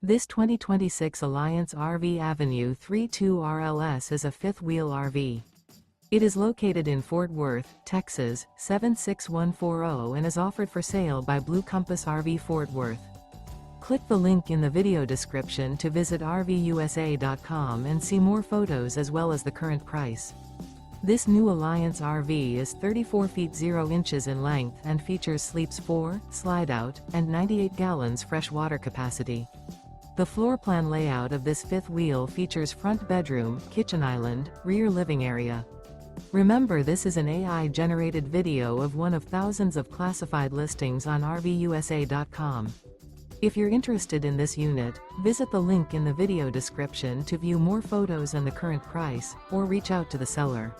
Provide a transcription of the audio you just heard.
This 2026 Alliance RV Avenue 32 RLS is a fifth-wheel RV. It is located in Fort Worth, Texas, 76140 and is offered for sale by Blue Compass RV Fort Worth. Click the link in the video description to visit RVUSA.com and see more photos as well as the current price. This new Alliance RV is 34 feet 0 inches in length and features sleeps 4, slide-out, and 98 gallons fresh water capacity. The floor plan layout of this fifth wheel features front bedroom, kitchen island, rear living area. Remember, this is an AI-generated video of one of thousands of classified listings on RVUSA.com. If you're interested in this unit, visit the link in the video description to view more photos and the current price, or reach out to the seller.